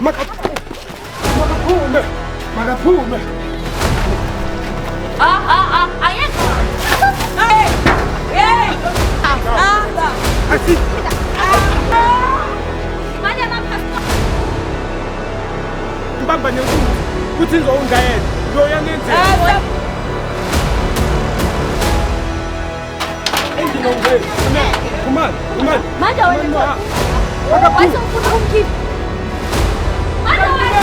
Makaphume. Ayekho. Hey. Asi. Manje amapastor. Mbamba nenkulu. Kuthi ngizowungayela. Lo yanenzela. Come on. Manje wena. Why so ufuna ukumkhipha? Manje wena.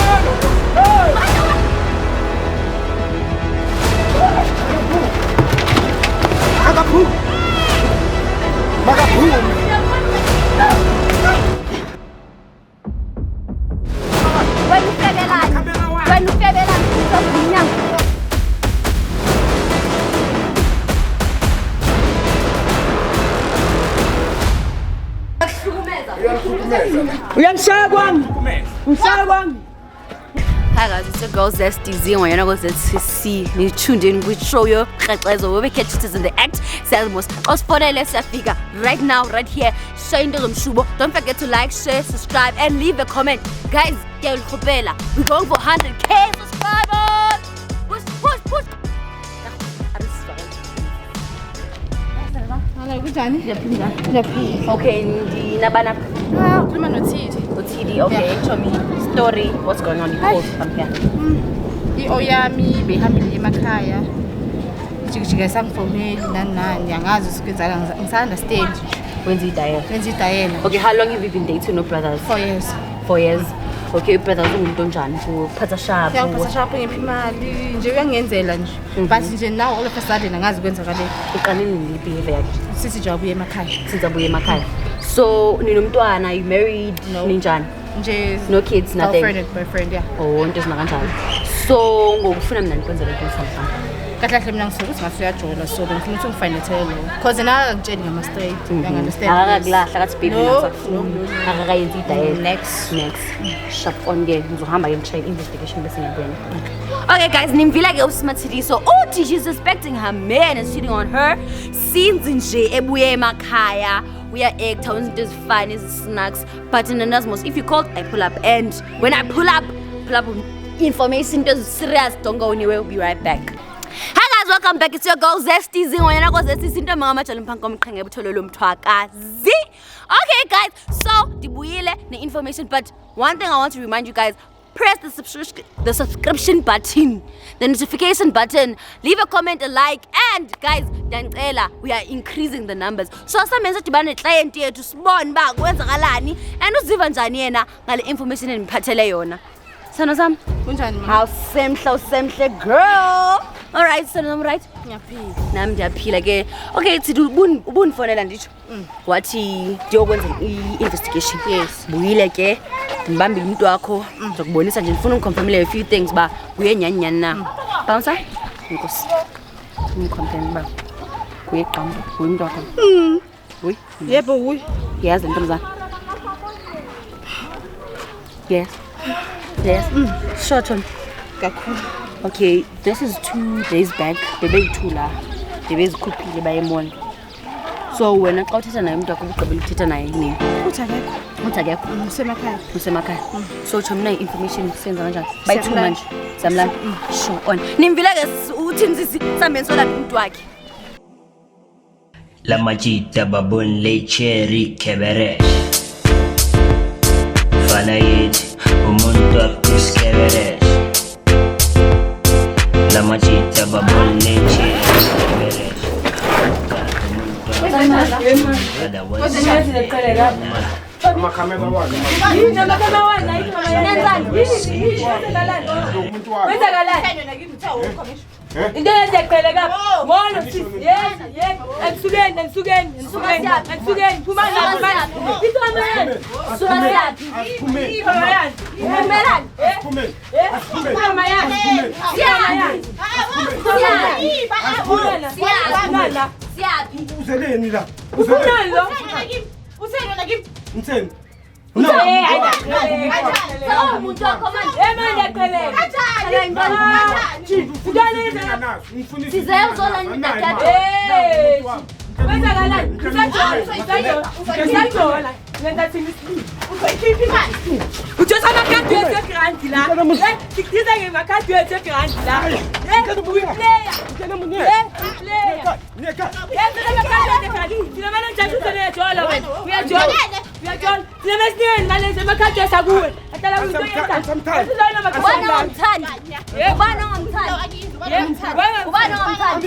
Makaphume. Wena ufebelani uzokugwinyanga. Uyangishaya kwami. Ngishaya kwami. Hi guys, it's your girl Zesty Z and you're not ZCC. You tuned in with show your Khatlezo where we catch it in the act. Selmos. Let's figure right now, right here. Shine the Shubo. Don't forget to like, share, subscribe, and leave a comment. Guys, we're going for 100k subscribers. Push. Hello, kunjani? Okay, Nabana. Ukhuluma noThidi. Otidi, okay. Tell me story. What's going on? I'm here. I-oyami behambile emakhaya. Jikijika sangifoneli nani yangazi usikwenzala ngisa-understand. When's diet? Ngenzidayela. Okay, how long have you been dating your brothers? 4 years. 4 years. Okay, brothers ungumuntu onjani? Uphatha sharp. Ngiyaphatha sharp ngiphi imali nje uyangenzela nje. But nje now all of a sudden angazi kwenzakaleni. Uqalile ngebehavior yakhe. Sithi nje abuye emakhaya. Since abuye emakhaya. So, ninomntwana, you married? No. Ninjani? Nje No kids, nothing. girlfriend and boyfriend, yeah. Oh, into ezingakanjalo. So, ngokufuna mina nikwenzela into samsam. Kahle mina ngisuka ukuthi ngase uyajola so ngifuna ukuthi ngifinethele lo. Because na ngitshela ngama straight, you understand? Akakulahla kathi baby No. akakayenzi idayela. Next. Sharp on ke ngizohamba ke ngitshaya investigation bese ngiyabona. Okay guys, nimvila ke uSmathidi. So, uthi she's suspecting her man is cheating on her since nje ebuye emakhaya. We are egg towns, there's fun, is snacks. But in the Nasmos, if you called, I pull up. And when I pull up information, there's serious. Don't go anywhere. We'll be right back. Hi guys, welcome back. It's your girl Zesty Z. Okay guys, so the information. But one thing I want to remind you guys. Press the subscription button, the notification button, leave a comment, a like, and guys, we are increasing the numbers. So some client here to spawn back kwenzakalani and uziva njani yena ngale information eniphathele yona. Sana sam, Kunjani mama? how semhle girl. All right, so I'm right. Ngiyaphila. Nami ndiyaphila ke. Okay, sithi ubunifonela nditsho. Wathi ndiyokwenza i-investigation. Yes. Buyile ke. Ngibambile umuntu wakho. Ngizokubonisa nje ngifuna ungiconfirmele a few things ba kuye nyani na. Bouncer? Inkosi. Ngicomplain ba. Kuye qamba, kuye umuntu wakho. Uy. Yebo uyi. Yes, ntombi. Yes. Short on. Kakhulu. Okay, this is 2 days back. Bebeyithula. Bebezikhuphile baye mall. So wena xa uthetha naye umuntu wakho ugqibela ukuthetha naye nini? Uthi akekho. Usemakhaya. Usemakhaya. So mina information senza kanjani? Bayithuma manje. Samlana. Sure on. Nimvile ke uthini sisi sambe nsola umuntu wakhe. La majita babon le cherry kebere. Fana yet umuntu akuskebere. La majita babon le cherry kebere. Into yenzeqele kapha. Molo sisi. Yebo. Akusukeni. Phuma la. Ithoma. Suka Siyapi. Uzeleni la. Ufunani lo? Ngitheni? Umuntu wakho manje. Manje yaqheleka. Ujosa makhadi wethu egrandi la. Sikhiza ngemakhadi wethu egrandi la. Player. Player. Neka. Sinamane njani usele jola wena. Uyajola. Uyajola. Sinemesiniweni manje emakhadi asakuwe. Atala kuyenza. Sometimes. Ubani ongumthandi? Ubani ongumthandi? Ubani ongumthandi?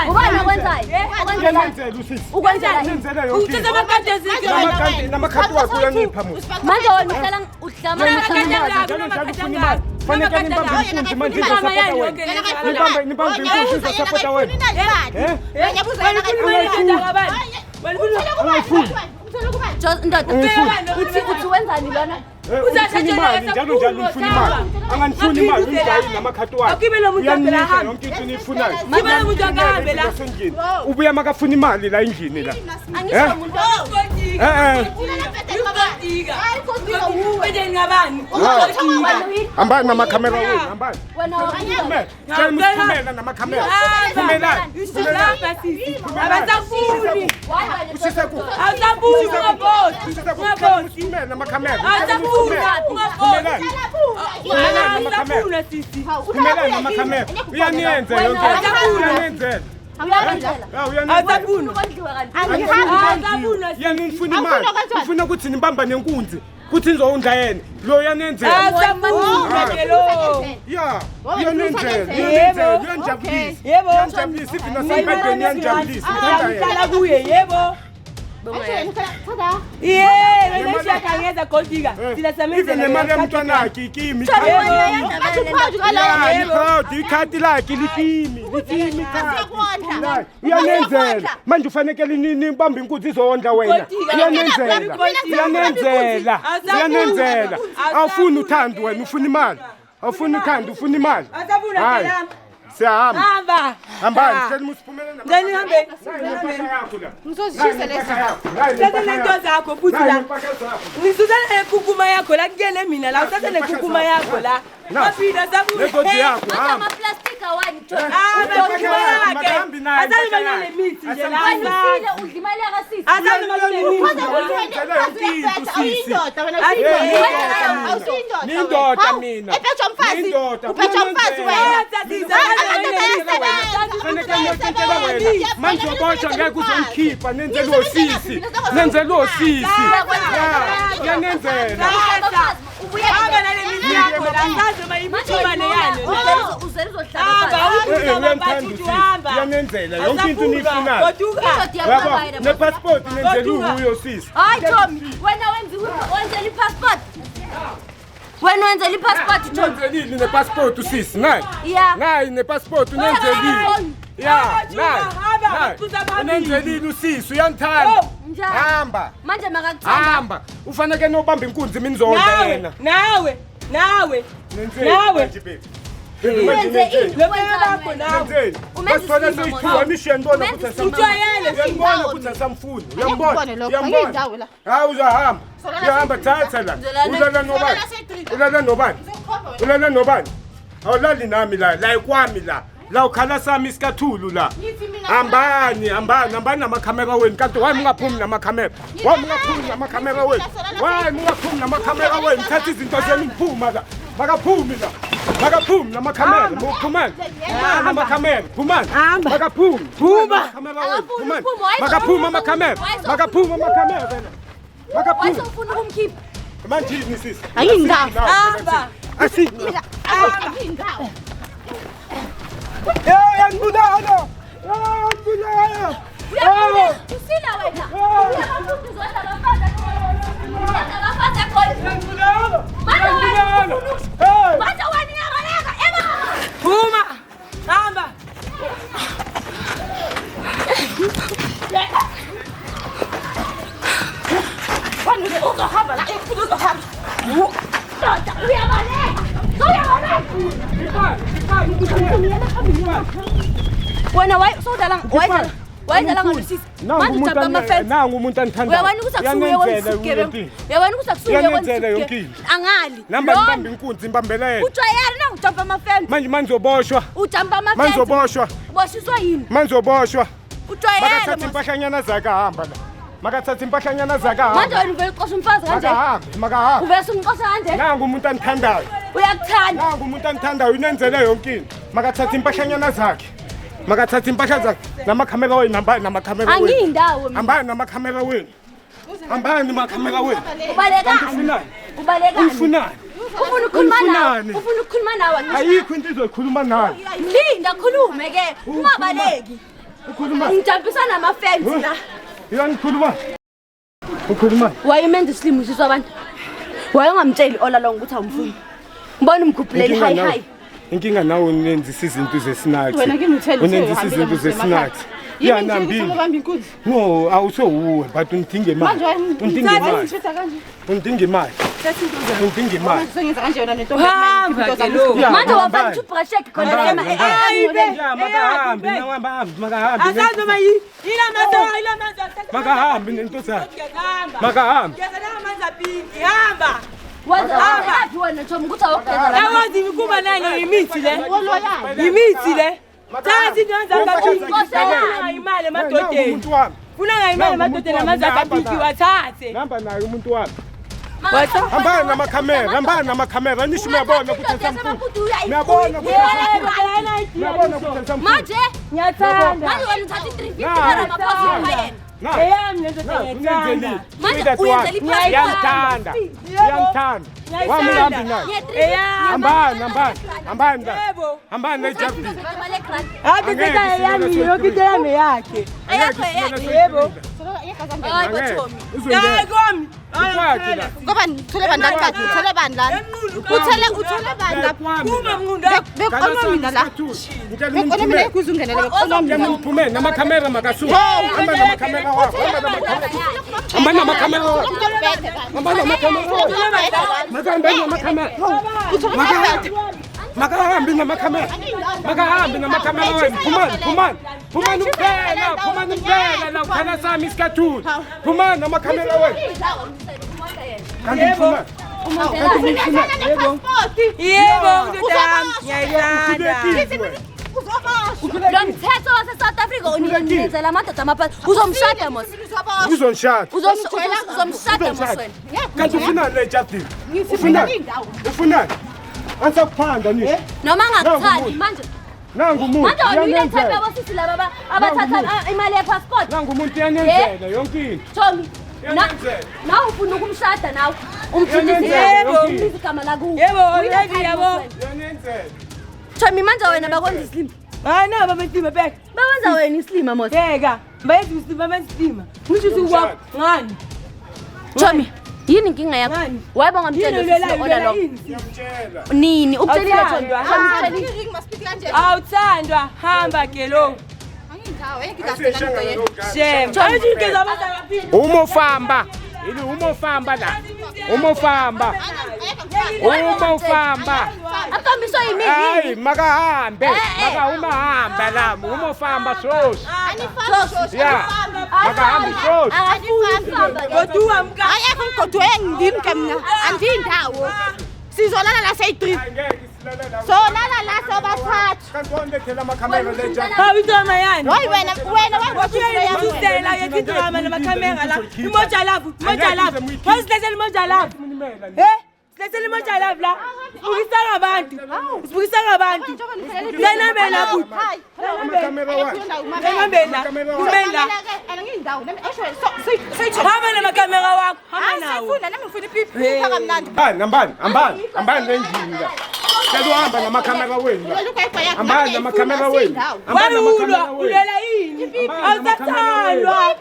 Ubani okwenzayo? Ukwenzela Uthatha amakhadi ezikho. Namakhadi wakho uyanipha mu. manje wena uhlala Fanele nibambe manje ngizosapota wena. Nibambe inkunzi ngizosapota wena. uthi wenzani lona? Ufuna imali njalo ufuna imali. Angangifuni imali umdayini namakhadi wakho. Uyanika yonke into enifunayo. Ngibona umuntu akahambe la. Ubuya makafuna imali la endlini la. Angisho umuntu Ambani namakhamera wenu, ambani. wena Cela msiphumela namakhamera. Phumelani. Abasafuni. Usise ku. Awusafuni ungabhodi. Ungabhodi. Phumelela namakhamera. Awusafuni ungabhodi. Phumelani namakhamera. Awusafuni sisi. Phumelani namakhamera. Uyaniyenza yonke. Uyaniyenza. Awusafuni. Yani nifuna imali. Ufuna ukuthi nibamba nenkunzi. Kuthi nizowundla yena. Lo uyanenzela. Awusafuni ke lo. Ya, uyanenzela. Uyanjabulisa. Yebo. Uyanjabulisa ifina sembedeni uyanjabulisa. Ngicela kuye yebo. Yebo, besiyakangeza Goldiga. Thina samenzela. Even nemali yomntwana wakhe ikimi. Ikhadi lakhe likimi. Likimi ikhadi. Uyanenzela. Manje ufanekele nibambe inkunzi izowondla wena. Uyanenzela. Uyanenzela. Uyanenzela. Awufuni uthando wena, ufuna imali. Awufuni uthando, ufuna imali. Hayi. Siyahamba. Hamba. Hambani, cela musiphumele na. Ngani hambe. Ngizozishisa lesi. Sasa lento zakho futhi la. Ngisuzana nekukuma yakho la kuyele mina la uthathe nekukuma yakho la. Maphinda sabu. Lekoti yakho hamba. Amaplastic awani Azali banale mithi nje la. udla imali yakasisi. Azali banale mithi. Nindoda mina. Uphethe umfazi wena. Manje uboshwa ngeke uzongikhipha nenzela osisi. Nenzela osisi. Yanenzela. Hamba nale mithi yakho la. Ngaze mayimthumane yani. Hamba. Yanenzela yonke into niyifunayo. Yabo, nepassport nenzela uyo sisi. Hayi Tommy, wena wenzela i-passport. Wena wenzela i-passport Tommy. Nenzelile nepassport usisi nayi. Yeah. Nayi nepassport unenzelile. Ya, nayi. Unenzelile usisi uyangithanda. Njani? Hamba. Manje makakuthanda. Hamba. Ufanele nobamba inkunzi mina ngizodla yena. Nawe. Wenze ini? Lokho nawe. Basifana soyithuwa mission bona ukuthi Ujwayele uyambona ukuthi asamfuni. Angibone lokho, Uyambona. ngiyindawo la. Hawu uzahamba. Uyahamba thatha la. Ulala nobani? Ulala nobani? Ulala nobani? Awulali nami la ikwami la. La ukhala sami isikathulu la. Hambani namakhamera wenu. Kanti wayi mungaphumi namakhamera. Wayi mungaphumi namakhamera wenu. Wayi mungaphumi namakhamera wenu. Thatha izinto zenu mphuma la. Makaphumi la. Makaphumi namakhamera. Muphumani. Namakhamera. Phumani. Makaphumi. Phuma. Phumani. Makaphumi amakhamera. Makaphumi amakhamera wena. Makaphumi. Wayesofuna ukumkhipha. Manje yini sisi? Ayindawo. Hamba. Asina. Ayindawo. Yanibulala. Yanibulala. Usila wena. Uyabafundi zodwa bafaza. Bafaza khona. Yanibulala. Manje wena iyabaleka. Phuma. Hamba. Uzohamba la. Uzohamba. Uyabaleka. Wena wayedlala ngalisisi manje ujamba amafence nangu umuntu anithandayo. uyabona ukuthi akusuye wonke uyabona ukuthi akusuye wonke angali namba nibamba inkunzi imbambela yena ujwayele na ujamba amafence manje uzoboshwa ujamba amafence manje uzoboshwa uboshiswa yini manje uzoboshwa ujwayele bakathatha impahlanyana zakhe ahamba la Makathatha impahlanyana zakhe. Manje wena uvela uqosha umfazi kanje. Makahambe. Uvela umqosha kanje. Nangu umuntu anithandayo. Uyakuthanda. Nangu umuntu anithandayo unenzele yonke into. Makathatha impahlanyana zakhe. Makathatha impahla zakhe. Namakhamera wenu hambani namakhamera wenu. Angiyindawo mina. Hambani namakhamera wenu. Hambani namakhamera wenu. Ubalekani. Ubalekani. Ufunani? Ufuna ukukhuluma nawe. Ufuna ukukhuluma nawe. Ayikho into izokhuluma nawe. Linda khulume ke. Ungabaleki. Ukhuluma. Ngijabulisa nama-fans la. Uyangikhuluma. Ukhuluma. Wayemenza isilimo siswa abantu. Wayengamtsheli olalong ukuthi awumfuni. Ngibona umgubhuleli hi. Inkinga nawe unenzisa izinto zesinathi. Wena ke ngithele unenzisa izinto zesinathi. Ya nambi. No, awusowe but undinge imali. Undinge imali. Undinge imali. Undinge imali. Sengenza kanje yona nento. Manje wafana ubrashek khona sema makahambi makahambi. Asazo mayi. Ila manzo. Makahambi nento zakhe. Makahambi. Ngiyazana manzo aphinki. Hamba. wazi wena Tom ukuthi awugeza la yawazi ukuba nanye imithi le imithi le Thathi njenza ngakho imali emadodeni Funa ngayimali emadodeni amazakhe apiki wathathe Namba nayo umuntu wami Hamba namakhamera nisho uyabona ukuthi esamfuthi Uyabona ukuthi manje ngiyathanda manje wena uthatha 350 para maphosi yena eyami ngizothanda manje uyenzela ipasi Yamthanda Wamuhambi naye Hambani nejabu Happy birthday yami yokite yami yakhe yebo Yakomi Ngoba ngithole bandla kathi uthole bandla uthole bandla Kuma mngunda bekhona mina la bekhona mina ekuzungenele bekhona mina Ngiphume namakhamera makasuka hamba namakhamera wakho hamba namakhamera wakho Makahambi namakhamera wenu Phumani uphela la ukhana sami isikhathuni Phumani namakhamera wenu Yebo ngidami ngiyayithanda Lo mthetho wase-South Africa unikenzela amadoda amaphasi uzomshada mos Uzonshada uzomshada mos wena Kanti ufunani le Justin Ufunani Ansakuphanda ni noma ngakuthandi manje Nangu umuntu manje wena uthembe abasisi laba abathatha imali ye-passport Nangu umuntu yanenzela yonke into Tommy na ufuna ukumshada nawe umthindise igama lakuwe Yebo already yabo yanenzela Tommy manje wena bakwenza islima Ana baba mtima back bawenza wena islima mos Yeka bayenza islima manje ngisho ukuwa ngani Tommy yini inkinga yakho wayebonga umtshelo ola lo nini ukutshelile Tommy awuthandwa hamba ke lo Shem ayikeza abazalaphi Umofamba ili umofamba la umofamba akambiso yimi Hayi makahambe makahamba la umofamba sosi ya makahambe sosi Kodwa mka ayekho umgodo engidimi ke mina andindawo sizolala la say3 solala la sobathathu kanti wondethela amakhamera le Justin Hawitoma yani hoyi wena Usela yekidrama namakhamera la imoja lapho Wasilethela imoja lapho Silethela imoja lapho la Sibukisa ngabantu Ngenambela buthi amakhamera wakhe Ngenambela kumela Hamba namakhamera wakho hamba nawo Sifuna nami ngifuna ipipi kamnandi hambani lendlini la Cela uhamba namakhamera wenu hambani namakhamera wenu Walulwa ulela yini Awusathandwa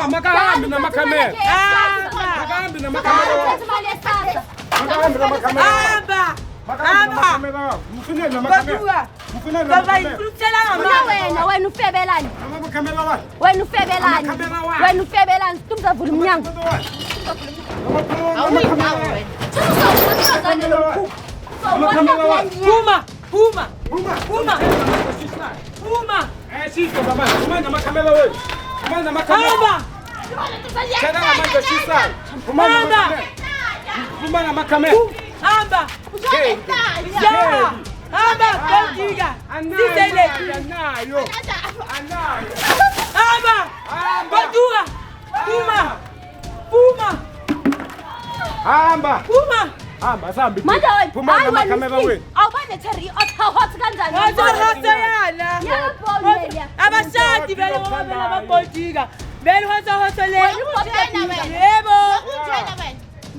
Makahambi namakhamera wena ufebelani situmzavula umnyango Phuma Shisa baba namakhamera wenu Hamba Phuma namakhamera Hamba. Hamba, Bendiga. Sisele. Anayo. Hamba. Batura. Puma. Hamba. Hamba sambi. Manje wena. Phuma namakamera wenu. Awubane Terry hot kanjani? Hotoyala. Yebo. Abashadi vele ngoba nabapolitika. Vele hotoyela. Yebo.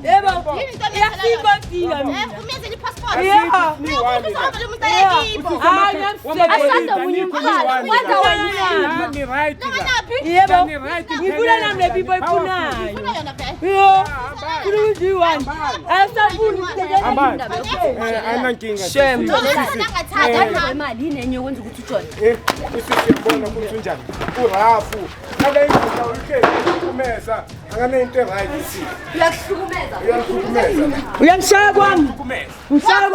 Yebo. Iyasikontika mina. Umyenzele i-passport. Yeah. Uzohamba lo muntu ayekibo. Asanda munye umkhalo. Wenza wena. Ni right la. Yebo. Ni right. Ngifuna nami le people ifunayo. Ufuna yona vele. Yo. Kuliziwani. Asafuni Ambani. Ayinankinga. Shame. Angathatha imali inenye yokwenza ukuthi ujone. Usiyabona ukuthi unjani. Urafu. Ngale indlela ukheza angane into right isi. Uyakuhlukumeza. Uyangihlukumeza. Uyangishaya kwami. Kumeza. Ngishaya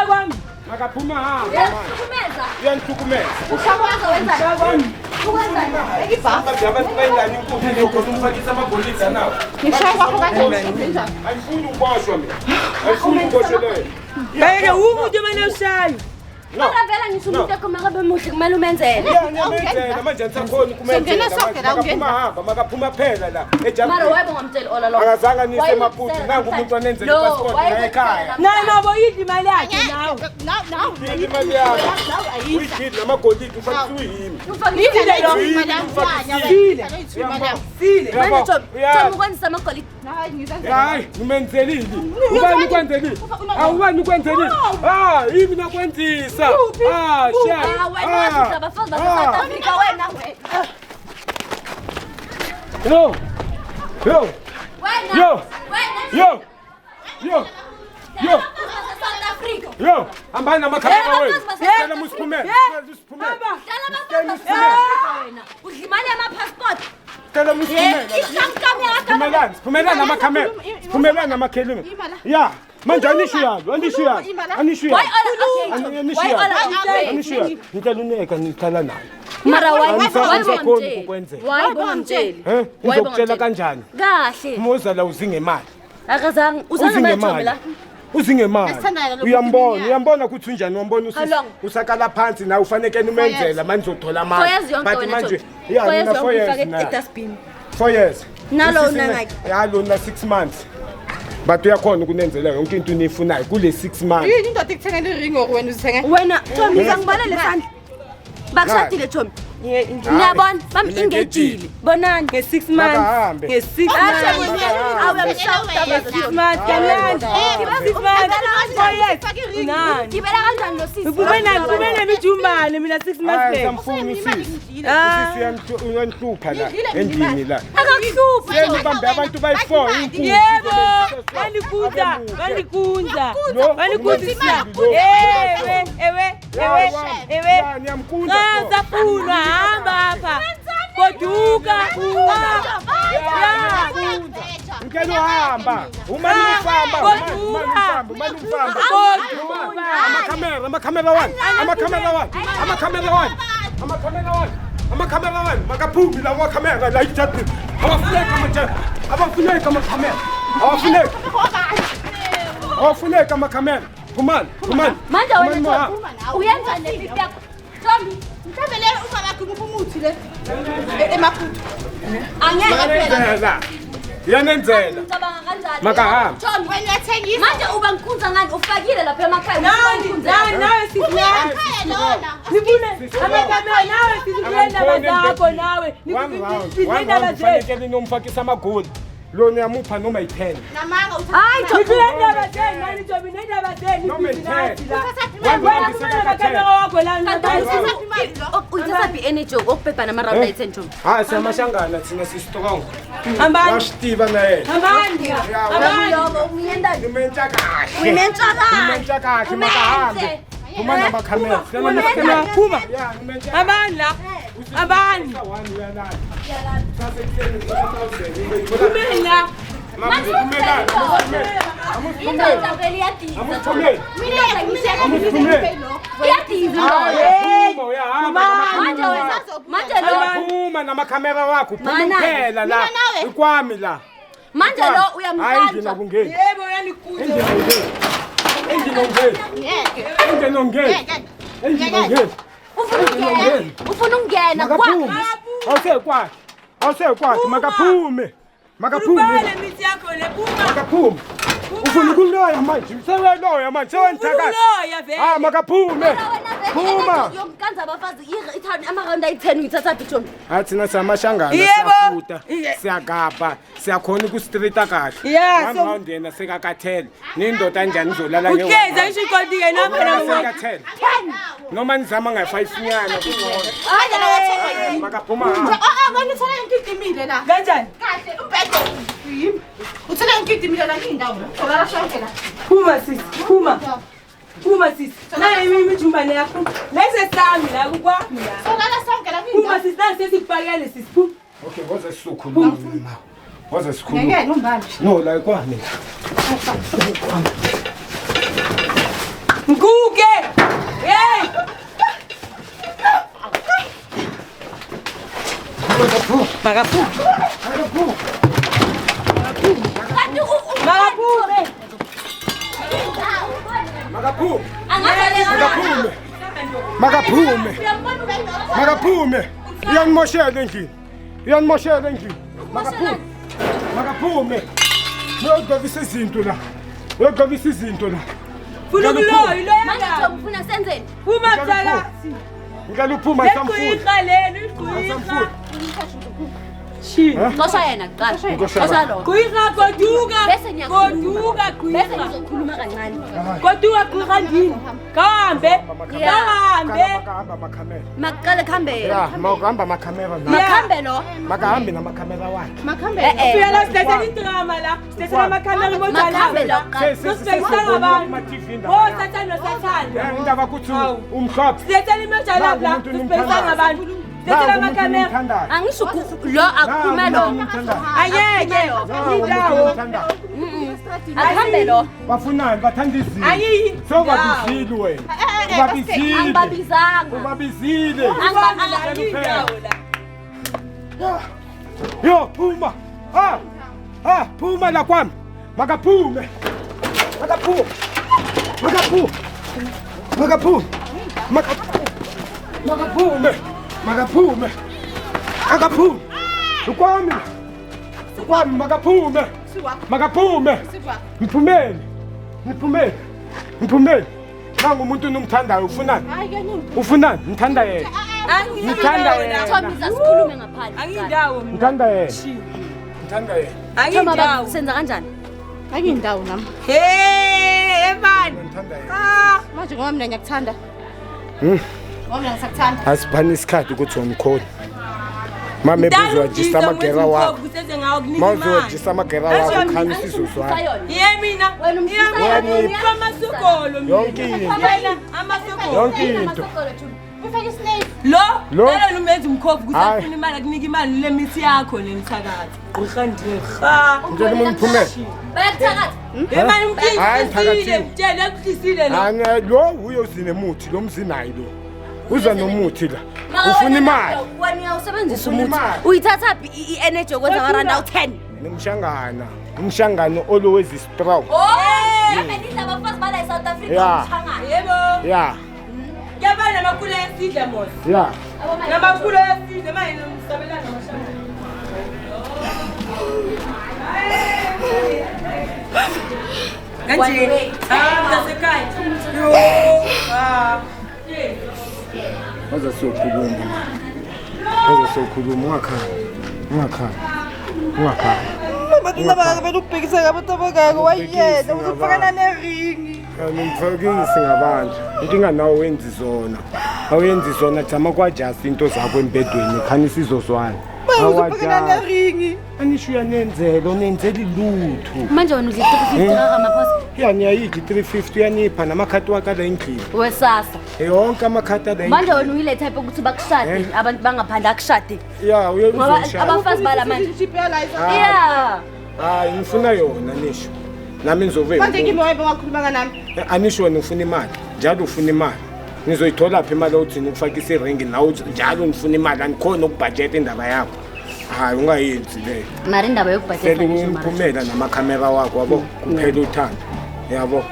kwami. Makaphuma hamba. Uyakuhlukumeza. Uyangihlukumeza. Ushakwaza wenza. Ngishaya kwami. Ukwenzani? Abantu bayingani inkukhu lokho umfakisa amabholisa nawo. Ngishaya kwakho kanjani? Ayifuni ukuboshwa mina. Ayifuni ukuboshelwa. Beke umuntu manje ushayo. Kodwa vela ngisho umuntu ekhomeka bemuhle kumele umenzele. Ngiyamenzela manje angisakhoni ukumenzela. Hamba makaphuma phela la. Mara wayebo ngamtshela ola lo. Akazange nise maphutha nangu umuntu wanenzela ipassport la ekhaya. Nabo yidla imali yakhe nawo. Yidla imali yakhe. Uyidla namagolide ufakisa uyimi. Sile. Manje Tom ukwenzisa amagolide. Hayi, umenzelile. Ubani ukwenzelile? Awubani ukwenzelile? Yimi nakwenzisa. Wena wathi abafazi base-South Africa wena. Yo, hambani namakhamera wenu. Sicela musiphumele. Udla imali yama-passport. Sicela musiphumele. Siphumelani namakhamera. Siphumelani namakhelime. Ya, manje anishiyayo. Ngicela uneka ngihlala nayo. Mara wayibongamtsheli. Ngizokutshela kanjani? Kahle. Umuza la uzingemali. Akazange uzangemali la. Uzingemali. Uyambona ukuthi unjani, uyambona usakala phansi na ufanele umenzela manje uzothola mali. But manje mina 4 years na. 4 years. Nalo nangaki. Lona 6 months. But uyakhona ukunenzela yonke into unifunayo kule 6 months. Yini indoda ikuthengela iring ngokwena uzithenge? Wena Tommy ngibala lesandla. Bakushadile Tommy. Niyabona bami ingejile. Bonani nge6 months. Nge6 months. Gibela kanjani lo sisi? Kubena mijumbane mina 6 months. Samfuni sisi. Sisi uyanhlupha la endini la. Akakuhlupha. Yembambe abantu bayi4 inkulu. Yebo. Manikunza. Ewe. Niyamkunza. Ngazafunwa hamba apha. Goduka. Ngeke uhamba. Uma nifamba. Amakamera wani. Makaphumi la wakamera la ithathu. Abafuneka amakamera. Awafuneka amakamera. Phumani. Manje wena uyenza le yakho. Tommy, mhlawumbe le ungakakhi umuthi le emaphutha. Angeke phela. Yanenzela. Ngicabanga kanjani? Makahamba. Tommy, Wena uyathengisa. manje uba ngikhunza ngani ufakile lapha emakhaya. Nawe Ekhaya lona. Nibune amakamera nawe sizibuyela bazakho nawe. Nibuyela Fanele nomfakisa amagoli. Lona uyamupha noma yi10. Namanga uthatha. Hayi Tommy. Nibuyela bazeni manje Tommy nenda bazeni. Noma yi10. Uthatha energy okubhebha nama-round lights enjomi. Hayi siyamashangana thina sisitokanga. Ambani. Washitiva naye. Ambani. Umentsha kahle. Makahambe. Phuma namakhamera. Phuma. Ambani la. Ambani. Kumela. Phuma namakhamera wakho. Phuma phela la. Ikwami la. Manje lo uyamkhandla. Hayi ngina kungeni. Yebo yani Ufuna ukungena Awusekwazi makaphume. Ubale mithi yakho lephuma. Makaphume. Ufuna ukuloya manje. Seweloya manje. Sewenzaka. Uloya vele. Makaphume. Phuma. yomkanza abafazi ithani amaround ayi-10 uyithatha bithoni Thina samashangana Yebo. siyafuta, siyagaba, siyakhona ku-street kahle. Yeah, so- round yena sekakathela. Nindoda njani izolala Uhleza ngisho iqondike noma sekathela. Noma nizama ngayi-5 nyana kungcono. Makaphuma. Wena uthole inkitimile la. kanjani? Kahle, umbhedo. Yimi. Uthole inkitimile la indawo la. Solala sonke la. Phuma sisi, phuma sisi. Naye imijumbane yakho. Lese sami la kukwami la. Solala sonke la Phuma indawo. sisi nasi sesibhakele sisi. Phuma. Okay, waze sikhuluma ma. Waze sikhuluma. Ngeke umbani. No, la kwami. Nguke. Hey! Makaphuma. Makaphume. Iyanimoshela endlini. Makaphume. Uyogqokisa izinto la. Funa ukuloya, iloya manje ngaphi? ufuna senzeni Phuma mthakathi. Ngicela uphuma samfuthi. Leqhwiqa leli, iqhwiqa. Shi. xosha yena kuqala xosha lo Qhwiqa goduka. Bese ngiyakhuluma. Goduka bese qhwiqa. ngizokhuluma kancane Goduka qhwiqa ndini. Kahambe. Kahambe. Makahamba makhamera. makuqale kuhambe Ya, makahamba makhamera na. makhambe lo Makahambe namakhamera wakhe. Makhambe. Fika la sitethela idrama la. Sitethela amakhamera makhambe lo kuqala Nosibhekisana abantu. Sathana sathana. Indaba kuthi umhlophe. Sitethela imeja lapha. Nosibhekisana abantu. Sitethela amakhamera. angisho lo akukhulume lo Angeke. Indawo. akuhambe lo Bafunani bathanda izinto. Ayiyi. Sobabizile wena. Ubabizile. angibabizanga Ubabizile. Indawo la. Yo, phuma. Phuma la kwami. Makaphume. Ukwami makaphume. Mphumeni. Nangu umuntu nomthandayo ufunani? Ufunani? Ngithanda yena. Ngithanda yena. Thomiza sikhulume ngaphandle Angiyindawo mina. Ngithanda yena. Angiyindawo. senza kanjani Ayindawo nami. Hey, ebani. Ngithanda yena. Manje ngoba mina ngiyakuthanda. Ngoba mina ngisakuthanda. Asiphani isikhathi ukuthi umkholi. Mama ebuzwa jisa amagera wakho. Mawuzwa jisa amagera wakho khani sizozwana. Yemina. Wena amasokolo. Yonke into. Amasokolo. Yonke into. Ufake isnake. Lo, Lo? lelo lumenza umkhovu ukuthi Hayi. afuna imali akunika imali lemithi yakho lemthakathi. Qhwiqa ndini. Ha. Ngicela umphumela. bayakuthakatha Yemani Hayi, umkhisile, mthakathi. mtshela ekuhlisile lo. Ane lo uyozine muthi lo mzinayi lo. Uza nomuthi la. Ufuna imali. wena usebenzisa Ufuna umuthi imali. uyithatha i-energy yokwenza amaranda awu-10 Umshangano always strong. benidla abafazi bala e-South Africa Yeah. umshangano Yebo. Yeah. Yaba namakula yesidla mos. Yeah. Namakula yesidla manje nomsabelana namashangana. Kanje. Ngasekhaya. Yo. Waza sokhuluma. Ungakhala. Matunabaka belubhekisa ngabatabakako wayena uzofakana neringi. Ngimfakisi ngabantu. Inkinga nawo wenzi zona jama kwajasi into zakho embedweni khani sizozwana. Uzofakana neringi. Anisho unenzela lutho. manje wena udla 350 maphasi Yani ayiki 350 yanipha namakhati wakala endlini. wesasa Yonke amakhati ala manje wena uyile type ukuthi bakushade abantu bangaphandle akushade Yeah, ngoba uyezishaya. abafazi bala manje License. yeah Hayi ngifuna yona nisho. Nami Manje ngizovela. kimi wena wakhuluma nami. Anisho wena ufuna imali. Njalo ufuna imali. Nizoyithola phi imali othini ukufakisa iringi nawe njalo ngifuna imali anikhona ukubudget indaba yakho. Hayi ungayenzi leyo. mari indaba Sele yokubhadela umphumela namakhamera wakho yabo kuphela uthando. yabo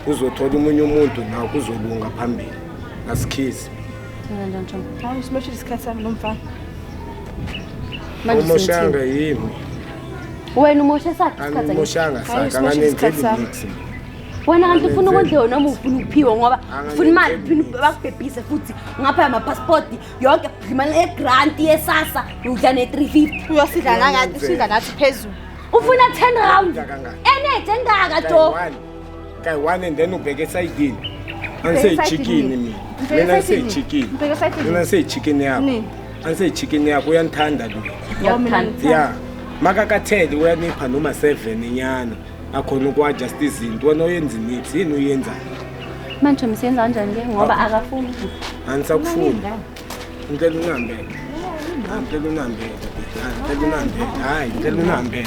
uzothola umunye umuntu nawo kuzolunga phambili asikhisi Hawu simoshe isikhathi sami nomfana. umoshanga yimi wena umoshe sakhe isikhathi umoshanga sakhe anganenzeli mix wena kanti ufuna ukwenziwa noma ufuna ukuphiwa ngoba ufuna imali bakubhebhise futhi ngapha ama-passport yonke imali ye-grant yesasa udla ne-350 Uyosidla nangathi sidla nathi phezulu. ufuna 10 round eneje engaka jo kayi-1 and then ubheke esayidini angiseyijikini mina ngiseyijikini mina ngiseyijikini yakho angiseyijikini yakho uyanithanda lo ya makakathele uyanipha noma 7 inyana akhona ukwa-adjust izinto wena uyenza imithi yini uyenzayo manje msiyenza kanjani-ke ngoba akafuni angisakufuni ngicela unambele ngicela unambele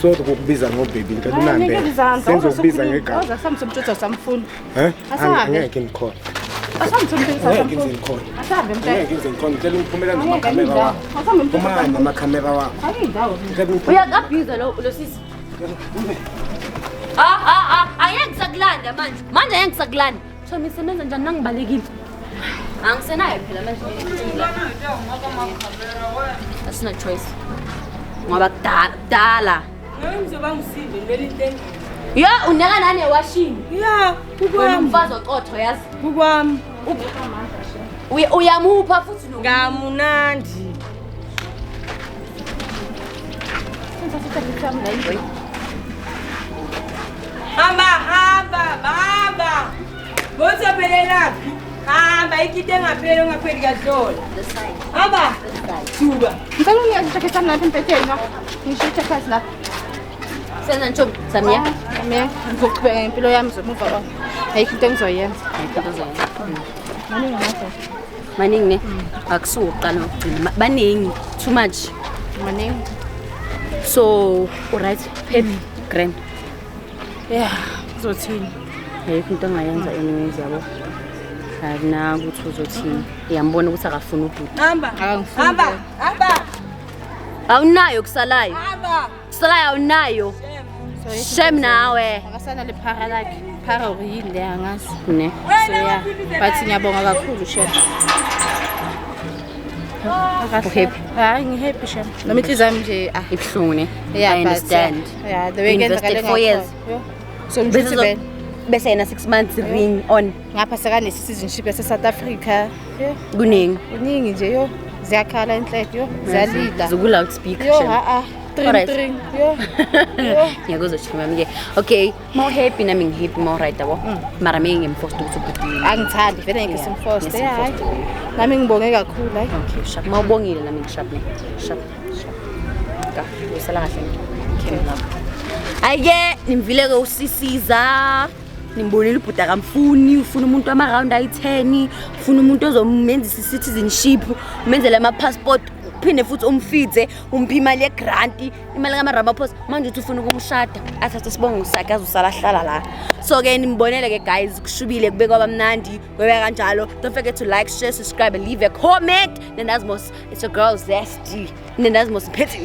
so kokubiza ngobaby ngicela unambele senzokubiza ngegama Asamsomtshutha samfuna. angeke ngikhona ngeke ngikhona ngicela umphumela namakhamera wakho uma namakhamera wakho uyakabhiza lo sisi angeke ngisakulanda manje angeke ngisakulanda so misebenza njani nangibalekile angisenayo phela manje asina choice ngoba kudala yo uneka nani ewashini wena umfazi ocotho yazi Kukwami. uyamupha futhi Ngamunandi. Hamba. Botophelela. Hamba ikite ngaphela ungapheli kazola. Hamba. Thuka. Ngicela ungiyashekhe sami lapha empetheni na. Ngisho icheckazi lapha. senza ntsho Samia Mina ngizoqhubeka ngempilo yami zomuva kwami. Ayikho into engizoyenza. maningi ne akusuka uqala ngokugcina baningi too much Maningi. so alright happy grand Yeah, uzothini? ayikho into ongayenza anyways yabo akunaki ukuthi uzothini iyambona ukuthi akafuni ubhuti Hamba. awunayo kusalayo Hamba. kusalayo awunayo shem nawe Akasana le phara lakhe. Phara uyini le angazi. ne So yeah, but ngiyabonga kakhulu Shem. happy Hayi ngihappy Shem. Noma inhliziyo yami nje ibuhlungu ne yeah, I understand Yeah, the way Invested 4 years. So mjuthe bese yena 6 months ring on ngapha sekane citizenship yase South Africa. kuningi Uningi nje yo. Ziyakhala enhleko yo. Ziyalida. zoku loudspeaker Yo shem Alright. Tring yo. ngiyakuzwa chimami ke okay more happy nami ngihappy more right yabo mara mina ngimforced ukuthi ubhuti Angithandi vele ngeke simforce. Yes, Hayi. Nami ngibonge kakhulu hayi. okay sharp mawubongile nami ngishap ne sharp ka usala kahle okay ayike nimvile ke usisiza nimbonile ubhuti akamfuni ufuna umuntu wama-round ayi-10 ufuna umuntu ozomenzisa i-citizenship umenzele ama-passport uphinde futhi umfithe umphi imali ye-grant imali kama-Ramaphosa manje uthi ufuna ukumshada athathe isibongo sakhe azosala hlala la so-ke nimbonele ke guys kushubile kube kwaba mnandi kwebe kanjalo don't forget to like share subscribe and leave a comment nendazimos it's your girl Zesty nendazimos phethe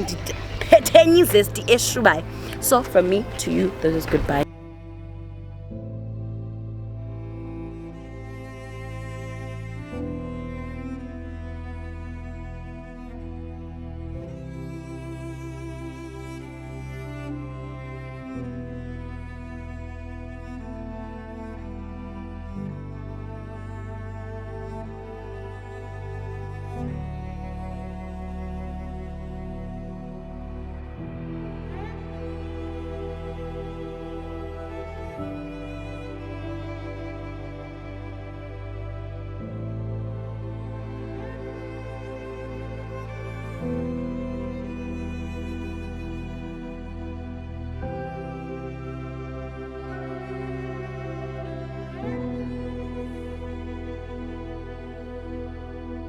izesti eshubayo so from me to you this is goodbye